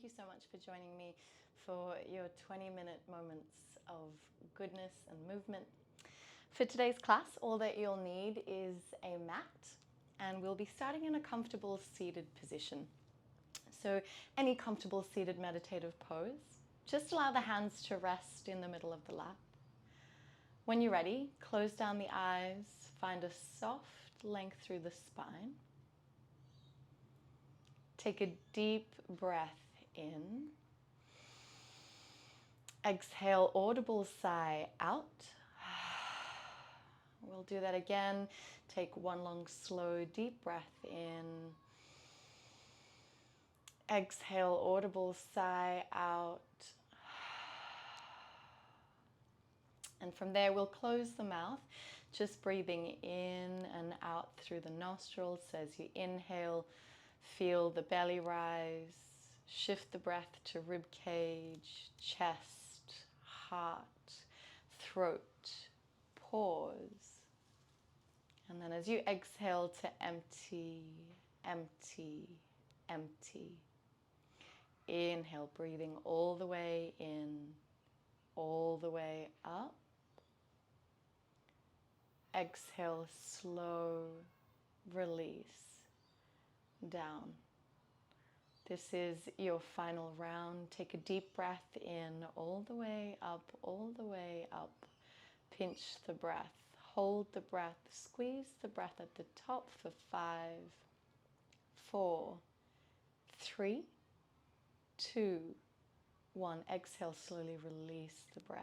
Thank you so much for joining me for your 20-minute moments of goodness and movement. For today's class, all that you'll need is a mat, and we'll be starting in a comfortable seated position. So any comfortable seated meditative pose. Just allow the hands to rest in the middle of the lap. When you're ready, close down the eyes, find a soft length through the spine. Take a deep breath in. Exhale, audible sigh out. We'll do that again. Take one long, slow, deep breath in. Exhale, audible sigh out. And from there, we'll close the mouth, just breathing in and out through the nostrils. So as you inhale, feel the belly rise. Shift the breath to rib cage, chest, heart, throat. Pause. And then as you exhale to empty, empty, empty. Inhale, breathing all the way in, all the way up. Exhale, slow release down. This is your final round. Take a deep breath in, all the way up, all the way up. Pinch the breath, hold the breath, squeeze the breath at the top for 5, 4, 3, 2, 1. Exhale, slowly release the breath.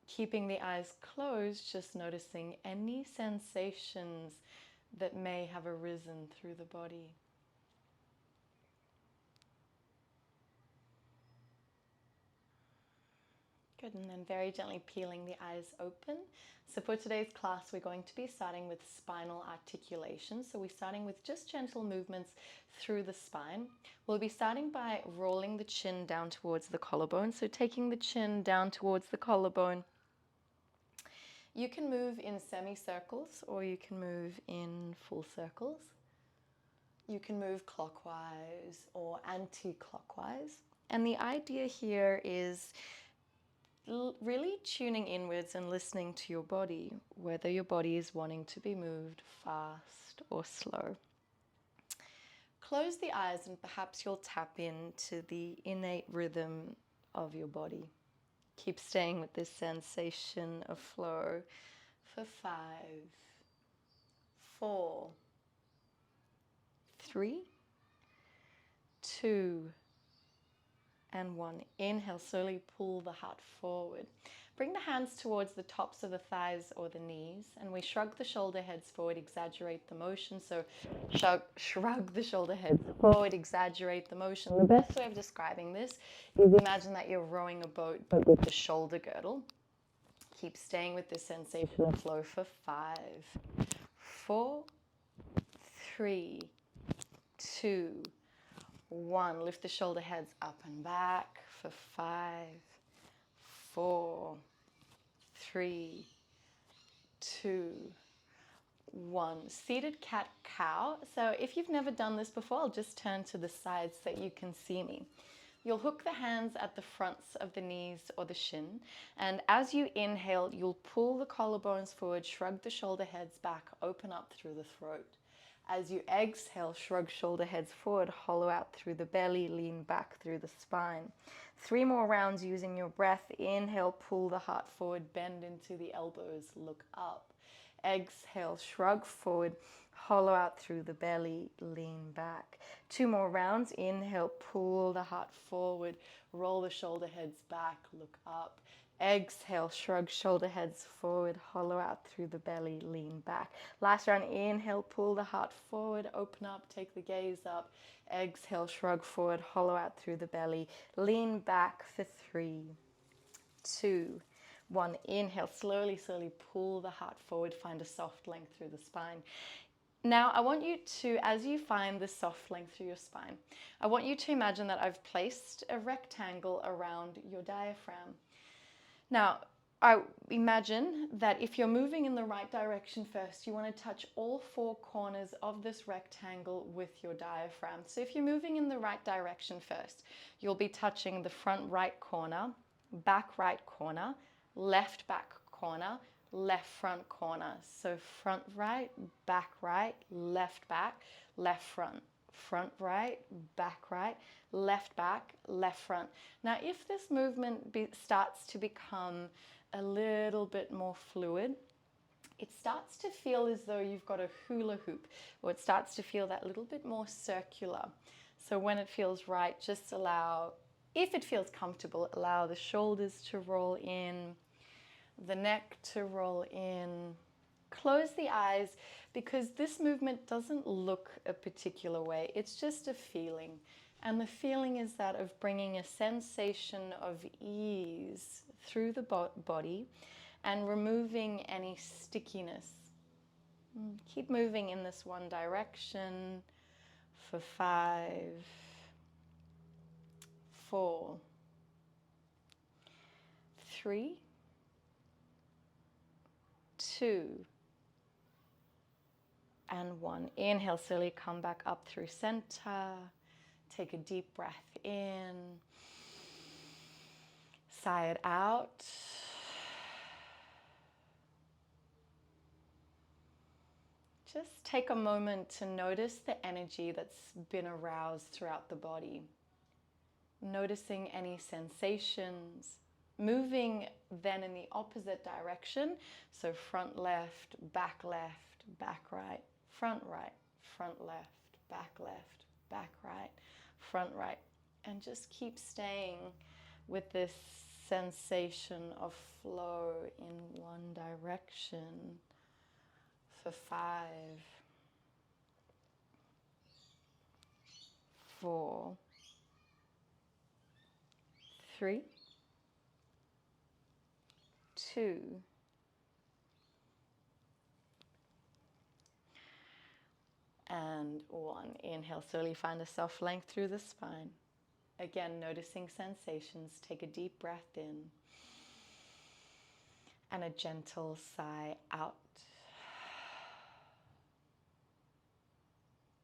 Keeping the eyes closed, just noticing any sensations that may have arisen through the body. Good, and then very gently peeling the eyes open. So for today's class, we're going to be starting with spinal articulation. So we're starting with just gentle movements through the spine. We'll be starting by rolling the chin down towards the collarbone. So taking the chin down towards the collarbone. You can move in semicircles or you can move in full circles. You can move clockwise or anti-clockwise. And the idea here is really tuning inwards and listening to your body, whether your body is wanting to be moved fast or slow. Close the eyes and perhaps you'll tap into the innate rhythm of your body. Keep staying with this sensation of flow for 5, 4, 3, 2, and 1. Inhale, slowly pull the heart forward. Bring the hands towards the tops of the thighs or the knees, and we shrug the shoulder heads forward, exaggerate the motion. So shrug the shoulder heads forward, exaggerate the motion. The best way of describing this is imagine that you're rowing a boat, but with the shoulder girdle. Keep staying with this sensation of flow for 5, 4, 3, 2, 1. Lift the shoulder heads up and back for 5, 4, 3, 2, 1. Seated cat-cow. So if you've never done this before, I'll just turn to the sides so that you can see me. You'll hook the hands at the fronts of the knees or the shin. And as you inhale, you'll pull the collarbones forward, shrug the shoulder heads back, open up through the throat. As you exhale, shrug shoulder heads forward, hollow out through the belly, lean back through the spine. 3 more rounds using your breath. Inhale, pull the heart forward, bend into the elbows, look up. Exhale, shrug forward, hollow out through the belly, lean back. 2 more rounds. Inhale, pull the heart forward, roll the shoulder heads back, look up. Exhale, shrug shoulder heads forward, hollow out through the belly, lean back. Last round, inhale, pull the heart forward, open up, take the gaze up. Exhale, shrug forward, hollow out through the belly, lean back for 3, 2, 1. Inhale, slowly, slowly pull the heart forward, find a soft length through the spine. Now, I want you to, as you find the soft length through your spine, I want you to imagine that I've placed a rectangle around your diaphragm. Now, I imagine that if you're moving in the right direction first, you want to touch all four corners of this rectangle with your diaphragm. So if you're moving in the right direction first, you'll be touching the front right corner, back right corner, left back corner, left front corner. So front right, left back, left front. Front right, left back, left front. Now, if this movement starts to become a little bit more fluid, it starts to feel as though you've got a hula hoop, or it starts to feel that little bit more circular. So when it feels right, just allow, if it feels comfortable, allow the shoulders to roll in, the neck to roll in. Close the eyes, because this movement doesn't look a particular way. It's just a feeling. And the feeling is that of bringing a sensation of ease through the body and removing any stickiness. Keep moving in this one direction for 5, 4, 3, 2, and 1. Inhale, slowly come back up through center. Take a deep breath in. Sigh it out. Just take a moment to notice the energy that's been aroused throughout the body. Noticing any sensations. Moving then in the opposite direction. So front left, back right, front left, back right, front right. And just keep staying with this sensation of flow in one direction for 5, 4, 3, 2, and 1. Inhale, slowly find a soft length through the spine. Again, noticing sensations. Take a deep breath in and a gentle sigh out.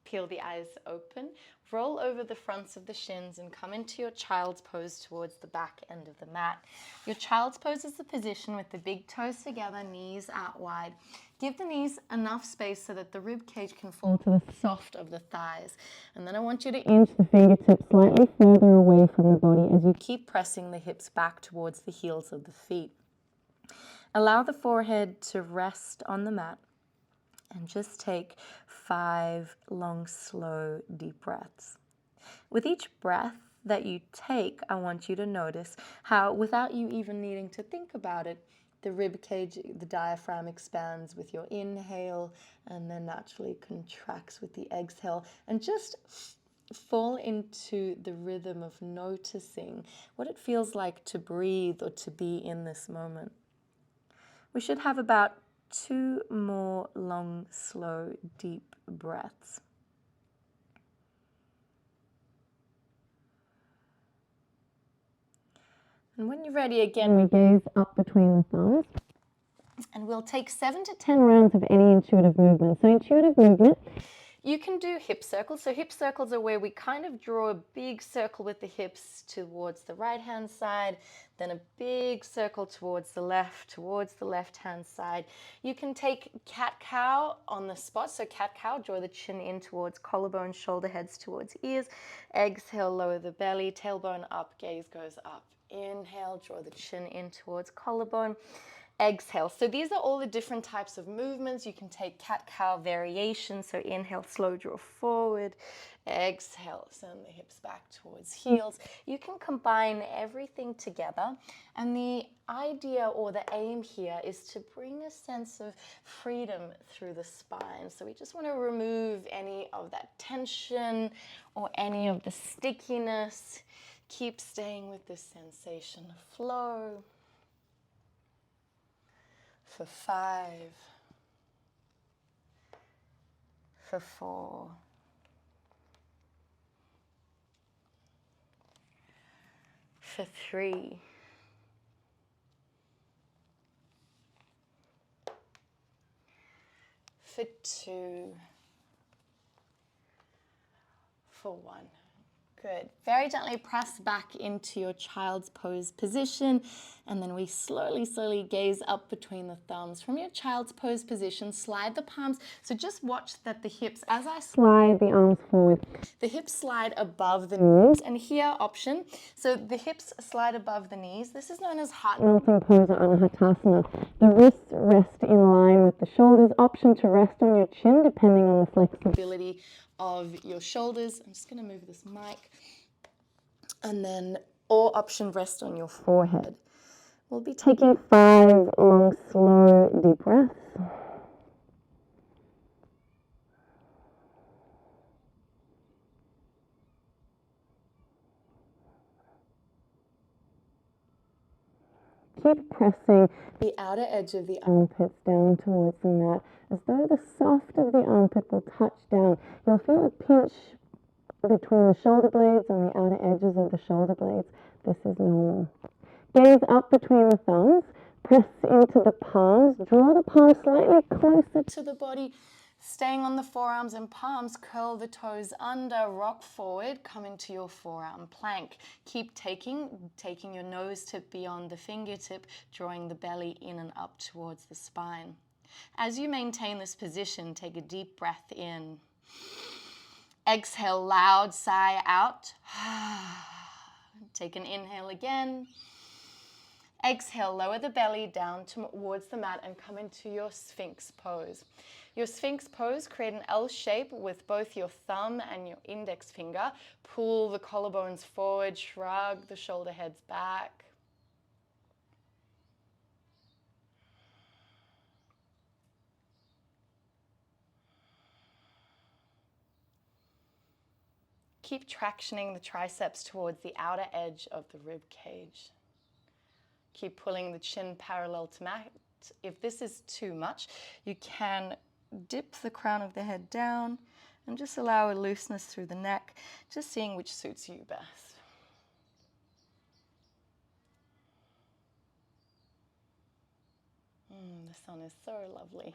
Peel the eyes open, roll over the fronts of the shins and come into your child's pose towards the back end of the mat. Your child's pose is the position with the big toes together, knees out wide. Give the knees enough space so that the rib cage can fall to the soft of the thighs. And then I want you to inch the fingertips slightly further away from the body as you keep pressing the hips back towards the heels of the feet. Allow the forehead to rest on the mat. And just take 5 long, slow, deep breaths. With each breath that you take, I want you to notice how, without you even needing to think about it, the rib cage, the diaphragm expands with your inhale and then naturally contracts with the exhale. And just fall into the rhythm of noticing what it feels like to breathe or to be in this moment. We should have about 2 more long, slow, deep breaths. And when you're ready, again, we gaze up between the thumbs. And we'll take 7 to 10 rounds of any intuitive movement. So intuitive movement, you can do hip circles. So hip circles are where we kind of draw a big circle with the hips towards the right-hand side, then a big circle towards the left-hand side. You can take cat-cow on the spot. So cat-cow, draw the chin in towards collarbone, shoulder heads towards ears. Exhale, lower the belly, tailbone up, gaze goes up. Inhale, draw the chin in towards collarbone. Exhale. So these are all the different types of movements. You can take cat-cow variations. So inhale, slow draw forward. Exhale, send the hips back towards heels. You can combine everything together. And the idea or the aim here is to bring a sense of freedom through the spine. So we just want to remove any of that tension or any of the stickiness. Keep staying with this sensation of flow. For 5, for 4, for 3, for 2, for 1. Good. Very gently press back into your child's pose position, and then we slowly gaze up between the thumbs. From your child's pose position, slide the palms. So just watch that the hips, as I slide the arms forward, the hips slide above the knees. And here, option. So the hips slide above the knees. This is known as heart-melting pose or anahatasana. The wrists rest in line with the shoulders. Option to rest on your chin, depending on the flexibility of your shoulders. I'm just going to move this mic. And then, or option, rest on your forehead. We'll be taking 5 long, slow, deep breaths. Keep pressing the outer edge of the armpits down towards the mat, as though the soft of the armpit will touch down. You'll feel a pinch between the shoulder blades and the outer edges of the shoulder blades. This is normal. Gaze up between the thumbs, press into the palms, draw the palms slightly closer to the body, staying on the forearms and palms, curl the toes under, rock forward, come into your forearm plank. Keep taking your nose tip beyond the fingertip, drawing the belly in and up towards the spine. As you maintain this position, take a deep breath in. Exhale, loud sigh out. Take an inhale again. Exhale, lower the belly down towards the mat and come into your Sphinx pose. Your Sphinx pose, create an L shape with both your thumb and your index finger. Pull the collarbones forward, shrug the shoulder heads back. Keep tractioning the triceps towards the outer edge of the rib cage. Keep pulling the chin parallel to mat. If this is too much, you can dip the crown of the head down and just allow a looseness through the neck, just seeing which suits you best. The sun is so lovely.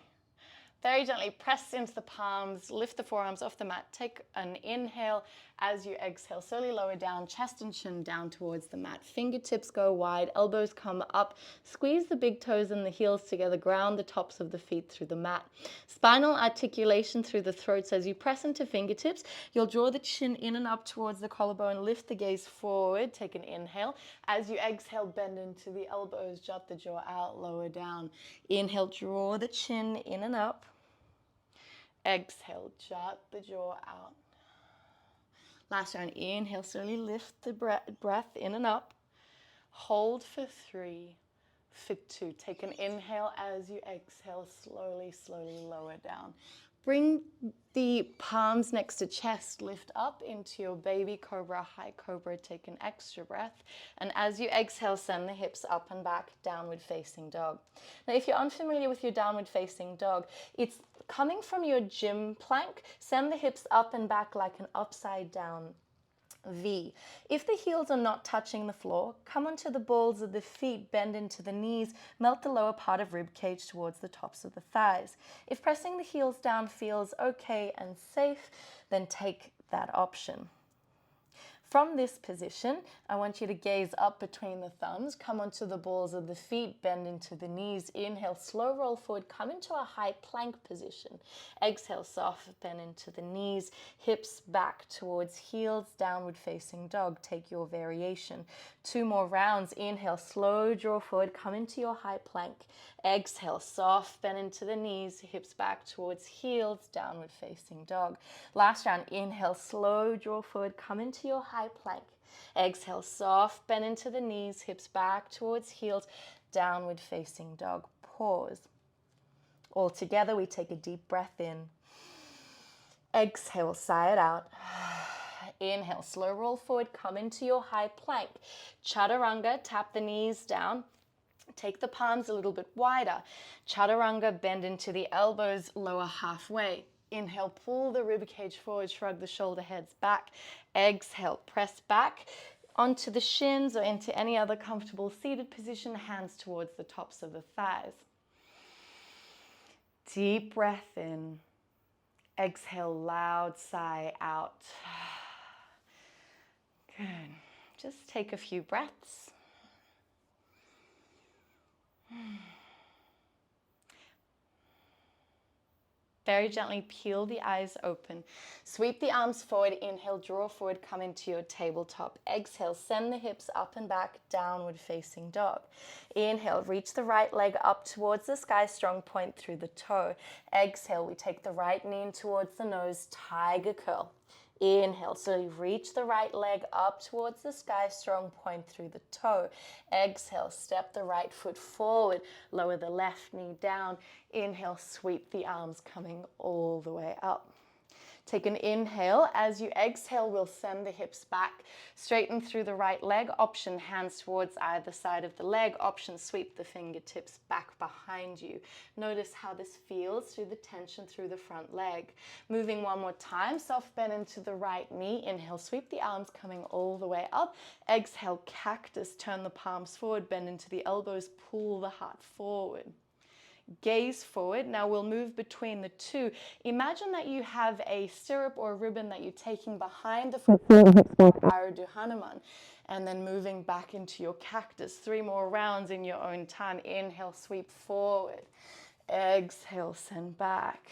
Very gently press into the palms, lift the forearms off the mat. Take an inhale. As you exhale, slowly lower down, chest and chin down towards the mat. Fingertips go wide, elbows come up. Squeeze the big toes and the heels together. Ground the tops of the feet through the mat. Spinal articulation through the throat. So as you press into fingertips, you'll draw the chin in and up towards the collarbone. Lift the gaze forward. Take an inhale. As you exhale, bend into the elbows. Jut the jaw out, lower down. Inhale, draw the chin in and up. Exhale, jut the jaw out. Last round, inhale, slowly lift the breath in and up. Hold for 3, for 2. Take an inhale. As you exhale, slowly lower down. Bring the palms next to chest, lift up into your baby cobra, high cobra. Take an extra breath. And as you exhale, send the hips up and back, downward facing dog. Now, if you're unfamiliar with your downward facing dog, it's coming from your gym plank. Send the hips up and back like an upside down V. If the heels are not touching the floor, come onto the balls of the feet, bend into the knees, melt the lower part of rib cage towards the tops of the thighs. If pressing the heels down feels okay and safe, then take that option. From this position, I want you to gaze up between the thumbs, come onto the balls of the feet, bend into the knees. Inhale, slow roll forward, come into a high plank position. Exhale, soft bend into the knees, hips back towards heels, downward facing dog. Take your variation. 2 more rounds. Inhale, slow draw forward, come into your high plank. Exhale, soft bend into the knees, hips back towards heels, downward facing dog. Last round, inhale, slow draw forward, come into your high plank. Exhale, soft bend into the knees, hips back towards heels, downward facing dog. Pause. All together, we take a deep breath in. Exhale, sigh it out. Inhale, slow roll forward, come into your high plank. Chaturanga, tap the knees down. Take the palms a little bit wider. Chaturanga, bend into the elbows, lower halfway. Inhale, pull the rib cage forward, shrug the shoulder heads back. Exhale, press back onto the shins or into any other comfortable seated position, hands towards the tops of the thighs. Deep breath in. Exhale, loud sigh out. Good. Just take a few breaths. Very gently peel the eyes open. Sweep the arms forward. Inhale, draw forward, come into your tabletop. Exhale, send the hips up and back, downward facing dog. Inhale, reach the right leg up towards the sky, strong point through the toe. Exhale, we take the right knee in towards the nose, tiger curl. Inhale, slowly reach the right leg up towards the sky, strong point through the toe. Exhale, step the right foot forward, lower the left knee down. Inhale, sweep the arms coming all the way up. Take an inhale. As you exhale, we'll send the hips back. Straighten through the right leg. Option, hands towards either side of the leg. Option, sweep the fingertips back behind you. Notice how this feels through the tension through the front leg. Moving one more time. Soft bend into the right knee. Inhale, sweep the arms coming all the way up. Exhale, cactus. Turn the palms forward. Bend into the elbows. Pull the heart forward. Gaze forward. Now we'll move between the two. Imagine that you have a stirrup or a ribbon that you're taking behind the foot, Ardha Hanuman, and then moving back into your cactus. 3 more rounds in your own time. Inhale, sweep forward. Exhale, send back.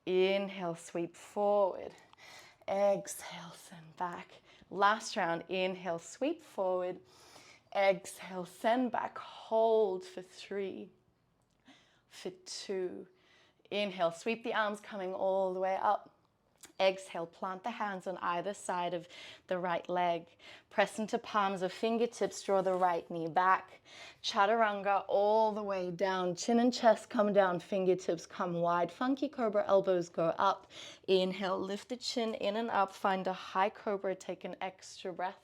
Inhale, sweep forward. Exhale, send back. Last round. Inhale, sweep forward. Exhale, send back. Hold for 3. For 2. Inhale, sweep the arms coming all the way up. Exhale, plant the hands on either side of the right leg. Press into palms of fingertips, draw the right knee back. Chaturanga all the way down. Chin and chest come down, fingertips come wide. Funky cobra, elbows go up. Inhale, lift the chin in and up. Find a high cobra, take an extra breath.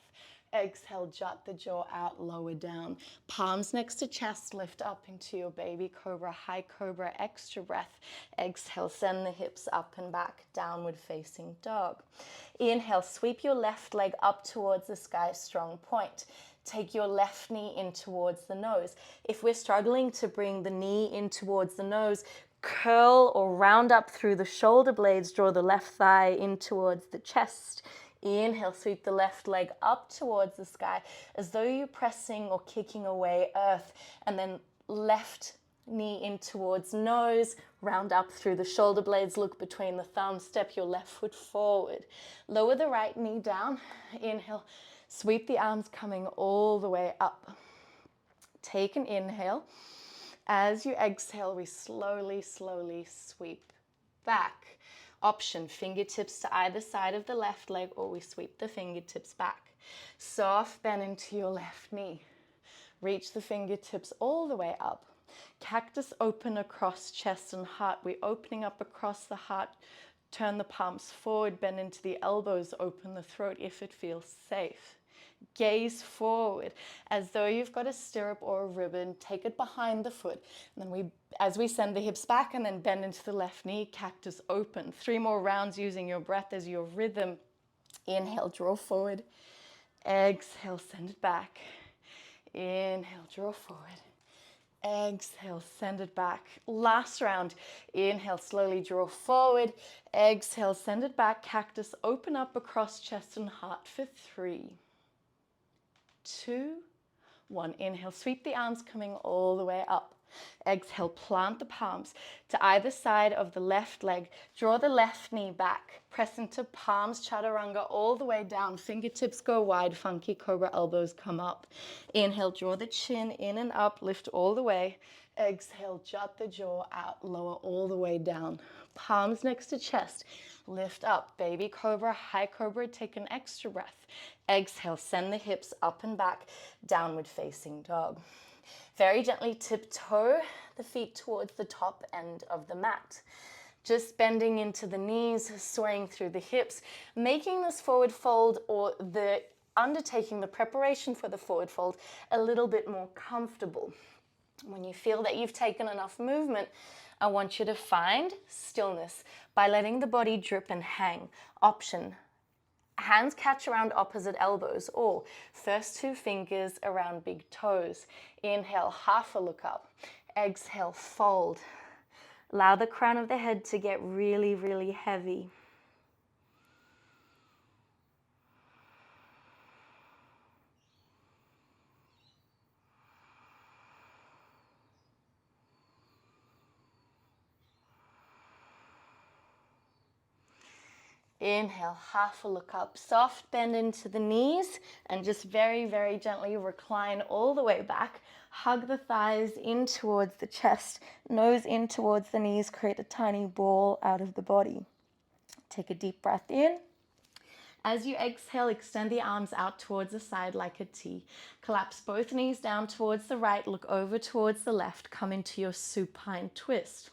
Exhale, jut the jaw out, lower down. Palms next to chest, lift up into your baby cobra, high cobra, extra breath. Exhale, send the hips up and back, downward facing dog. Inhale, sweep your left leg up towards the sky, strong point. Take your left knee in towards the nose. If we're struggling to bring the knee in towards the nose, curl or round up through the shoulder blades, draw the left thigh in towards the chest. Inhale, sweep the left leg up towards the sky as though you're pressing or kicking away earth, and then left knee in towards nose, round up through the shoulder blades, look between the thumbs, step your left foot forward. Lower the right knee down. Inhale, sweep the arms coming all the way up. Take an inhale. As you exhale, we slowly, slowly sweep back. Option, fingertips to either side of the left leg, or we sweep the fingertips back. Soft bend into your left knee. Reach the fingertips all the way up. Cactus open across chest and heart. We're opening up across the heart. Turn the palms forward, bend into the elbows, open the throat if it feels safe. Gaze forward as though you've got a stirrup or a ribbon. Take it behind the foot. And then as we send the hips back and then bend into the left knee, cactus open. 3 more rounds using your breath as your rhythm. Inhale, draw forward. Exhale, send it back. Inhale, draw forward. Exhale, send it back. Last round. Inhale, slowly draw forward. Exhale, send it back. Cactus open up across chest and heart for 3, 2, 1. Inhale, sweep the arms coming all the way up. Exhale, plant the palms to either side of the left leg. Draw the left knee back. Press into palms, chaturanga all the way down. Fingertips go wide, funky cobra, elbows come up. Inhale, draw the chin in and up, lift all the way. Exhale, jut the jaw out, lower all the way down. Palms next to chest, lift up. Baby cobra, high cobra, take an extra breath. Exhale, send the hips up and back, downward facing dog. Very gently tiptoe the feet towards the top end of the mat. Just bending into the knees, swaying through the hips, making this forward fold or undertaking the preparation for the forward fold a little bit more comfortable. When you feel that you've taken enough movement, I want you to find stillness by letting the body drip and hang. Option, hands catch around opposite elbows, or first 2 fingers around big toes. Inhale, half a look up. Exhale, fold. Allow the crown of the head to get really, really heavy. Inhale, half a look up, soft bend into the knees, and just very, very gently recline all the way back. Hug the thighs in towards the chest, nose in towards the knees, create a tiny ball out of the body. Take a deep breath in. As you exhale, extend the arms out towards the side like a T. Collapse both knees down towards the right, look over towards the left, come into your supine twist.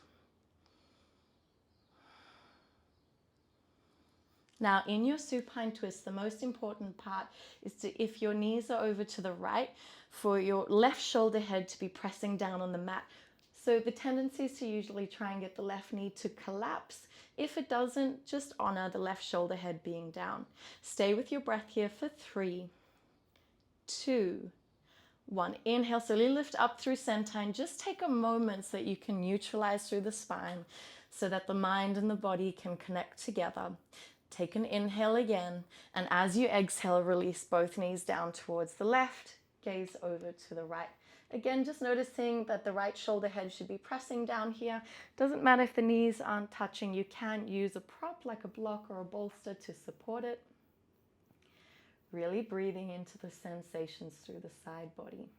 Now, in your supine twist, the most important part is to, if your knees are over to the right, for your left shoulder head to be pressing down on the mat. So the tendency is to usually try and get the left knee to collapse. If it doesn't, just honor the left shoulder head being down. Stay with your breath here for 3, 2, 1. Inhale, slowly lift up through center and just take a moment so that you can neutralize through the spine so that the mind and the body can connect together. Take an inhale again, and as you exhale, release both knees down towards the left, gaze over to the right. Again, just noticing that the right shoulder head should be pressing down here. Doesn't matter if the knees aren't touching, you can use a prop like a block or a bolster to support it. Really breathing into the sensations through the side body.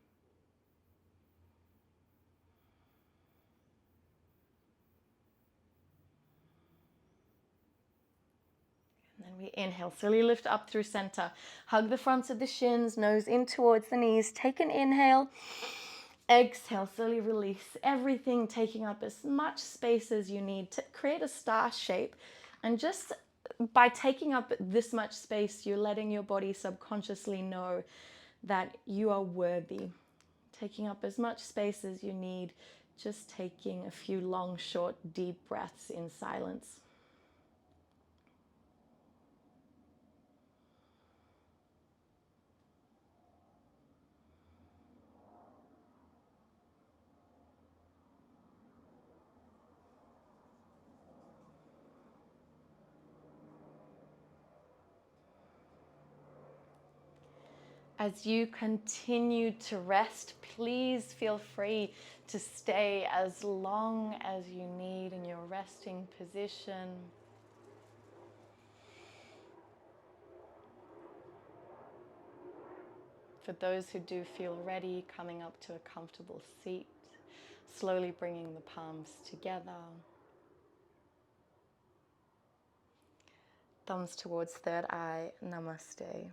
And then we inhale, slowly lift up through center. Hug the fronts of the shins, nose in towards the knees. Take an inhale. Exhale, slowly release everything, taking up as much space as you need to create a star shape. And just by taking up this much space, you're letting your body subconsciously know that you are worthy. Taking up as much space as you need, just taking a few long, short, deep breaths in silence. As you continue to rest, please feel free to stay as long as you need in your resting position. For those who do feel ready, coming up to a comfortable seat, slowly bringing the palms together. Thumbs towards third eye, namaste.